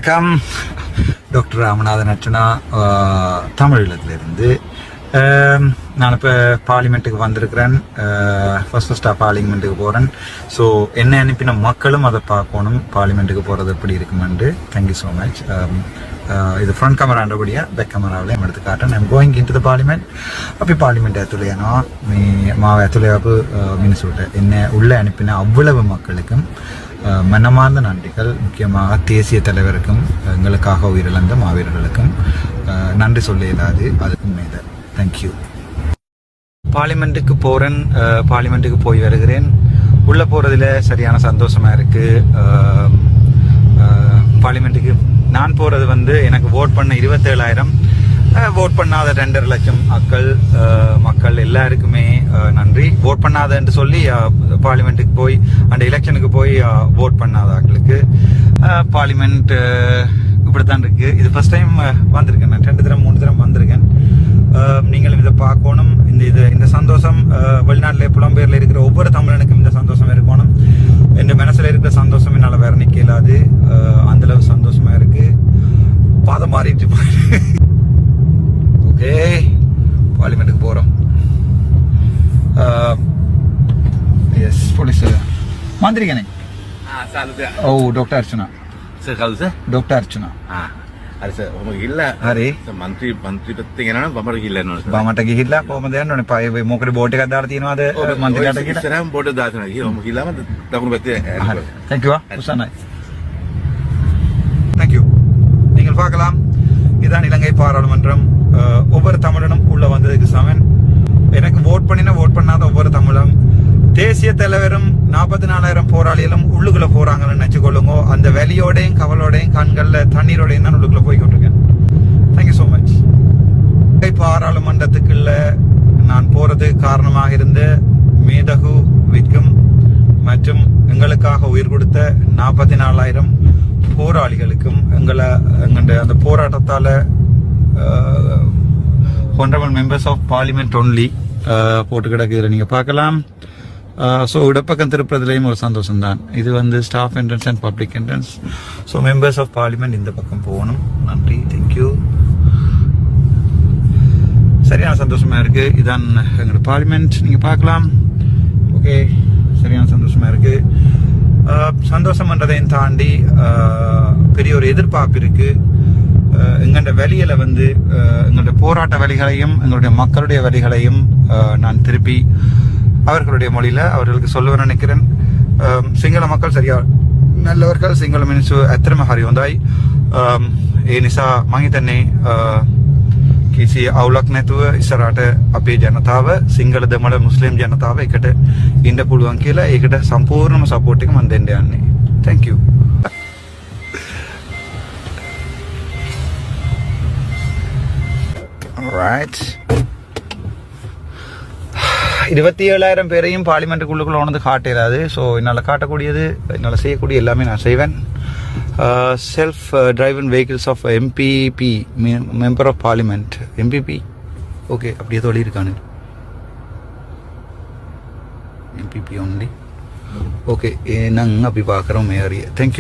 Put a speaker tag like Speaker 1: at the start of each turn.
Speaker 1: வணக்கம். டாக்டர் ராமநாதன் அர்ச்சனா, தமிழகத்திலிருந்து. நான் இப்போ பார்லிமெண்ட்டுக்கு வந்திருக்கிறேன். ஃபஸ்ட்டாக பார்லிமெண்ட்டுக்கு போகிறேன். ஸோ என்ன அனுப்பின மக்களும் அதை பார்க்கணும், பார்லிமெண்ட்டுக்கு போகிறது எப்படி இருக்குமெண்டு. Thank you so much. இது ஃப்ரண்ட் கேமராண்டபடியாக பேக் கேமராவில் எடுத்து காட்டேன். I'm going in to the parliament. அப்போ பார்லிமெண்ட் ඇතුළේනවා. මේ මාව ඇතුළේ ආපු මිනිසුන්ට என்ன உள்ளே அனுப்பின அவ்வளவு மக்களுக்கும் மனமார்ந்த நன்றிகள். முக்கியமாக தேசிய தலைவருக்கும் எங்களுக்காக உயிரிழந்த மாவீரர்களுக்கும் நன்றி சொல்ல இயலாது. அதுக்கும் மேல தேங்க்யூ. பார்லிமெண்ட்டுக்கு போகிறேன். பார்லிமெண்ட்டுக்கு போய் வருகிறேன். உள்ளே போகிறதுல சரியான சந்தோஷமாக இருக்குது. பார்லிமெண்ட்டுக்கு நான் போகிறது வந்து எனக்கு ஓட் பண்ண 27,000, ஓட் பண்ணாத 2.5 லட்சம் மக்கள் எல்லாருக்குமே நன்றி. ஓட் பண்ணாதன்னு சொல்லி பார்லிமெண்ட்டுக்கு போய் அந்த எலெக்ஷனுக்கு போய் ஓட் பண்ணாத ஆட்களுக்கு பார்லிமெண்ட் இப்படித்தான் இருக்கு. இது ஃபர்ஸ்ட் டைம் வந்திருக்கேன். நான் 2 தரம் 3 தரம் வந்திருக்கேன். நீங்களும் இதை பார்க்கணும். இந்த சந்தோஷம் வெளிநாட்டில் புலம்பெயரில் இருக்கிற ஒவ்வொரு தமிழனுக்கும் இந்த சந்தோஷம் இருக்கணும். என் மனசில் இருக்கிற சந்தோஷம் என்னால் வேற நிற்க இயலாது. அந்தளவு சந்தோஷமா இருக்கு. பாதம் மாறிட்டு ஓகே, பார்லிமெண்ட்டுக்கு போகிறோம். எஸ் போலீஸ் மாந்திரிகனே. ஓ ඩොක්ටර් අර්චනා.
Speaker 2: සර් කවුද සර්?
Speaker 1: ඩොක්ටර් අර්චනා.
Speaker 2: හරි සර්. ඔබ ගිහිල්ලා
Speaker 1: හරි.
Speaker 2: මන්ත්‍රී පැත්තෙන් එනවා නම් බමට ගිහිල්ලා එන්න ඕනේ සර්.
Speaker 1: බමට ගිහිල්ලා කොහමද යන්න ඕනේ? පය මොකද බෝඩ් එකක් දාලා තියෙනවද මන්ත්‍රීලාට කියලා?
Speaker 2: ඉස්සරහම බෝඩ් එක දාලා තියෙනවා. ඔබ ගිහිල්ලාම දකුණු පැත්තේ.
Speaker 1: හරි. Thank you. உஷானாய். Thank you. நீங்கள் பார்க்கலாம், இதான் இலங்கை பாராளுமன்றம். ஒவ்வொரு தமிழனும் உள்ள வந்ததுக்கு சமன். எனக்கு ஓட் பண்ணாத ஒவ்வொரு தமிழும் தேசிய தலைவரும் 44,000 போராளிகளும் உள்ளுக்குள்ள போறாங்கன்னு நினைச்சுக்கொள்ளுங்க. அந்த வெளியோடையும் கவலோடையும் கண்கள்ல தண்ணீரோடையும் தான் உள்ளுக்குள்ள போய்கொண்டிருக்கேன். Thank you so much. பாராளுமன்றத்துக்குள்ள நான் போறது காரணமாக இருந்த மேதகு விக்கும் மற்றும் எங்களுக்காக உயிர் கொடுத்த 44,000 போராளிகளுக்கும் எங்களுடைய அந்த போராட்டத்தால honorable members of parliament only போட்டு கிடக்குது, நீங்க பார்க்கலாம். ஸோ இடப்பக்கம் திருப்பதிலையும் ஒரு சந்தோஷம் தான். இது வந்து staff entrance and public entrance. So members of parliament இந்த பக்கம் போகணும். நன்றி, தேங்க்யூ. சரியான சந்தோஷமா இருக்கு. இதான் எங்களோட பார்லிமெண்ட், நீங்க பார்க்கலாம். ஓகே, சரியான சந்தோஷமா இருக்கு. சந்தோஷம்ன்றதையும் தாண்டி பெரிய ஒரு எதிர்பார்ப்பு இருக்கு. எங்களோட வழியில வந்து எங்களுடைய போராட்ட வழிகளையும் எங்களுடைய மக்களுடைய வழிகளையும் நான் திருப்பி அவர்களுடைய மொழியில அவர்களுக்கு சொல்லுவேன் நினைக்கிறேன். සිංහල மக்கள் சரியா நல்லவர்கள். සිංහල මිනිස්සු ඇත්තටම හරි හොඳයි. ඒ නිසා මම හිතන්නේ කිසි අවුලක් නැතුව ඉස්සරහට අපේ ජනතාව, සිංහල දෙමළ මුස්ලිම් ජනතාව එකට ඉන්න පුළුවන් කියලා ඒකට සම්පූර්ණම සපෝට් එක මම දෙන්න යන්නේ. Thank you. All right. 27,000 பேரையும் பார்லிமெண்ட்டுக்குள்ளுக்குள்ள ஒன்று காட்டிடாது. ஸோ என்னால் காட்டக்கூடியது, என்னால் செய்யக்கூடிய எல்லாமே நான் செய்வேன். Self driven vehicles of MPP, member of parliament, MPP. Okay, அப்படியே தொழில் இருக்கானு எம்பிபி ஒன்லி. ஓகே, நாங்கள் அப்படி பார்க்குறோம். மேரிய தேங்க்யூ.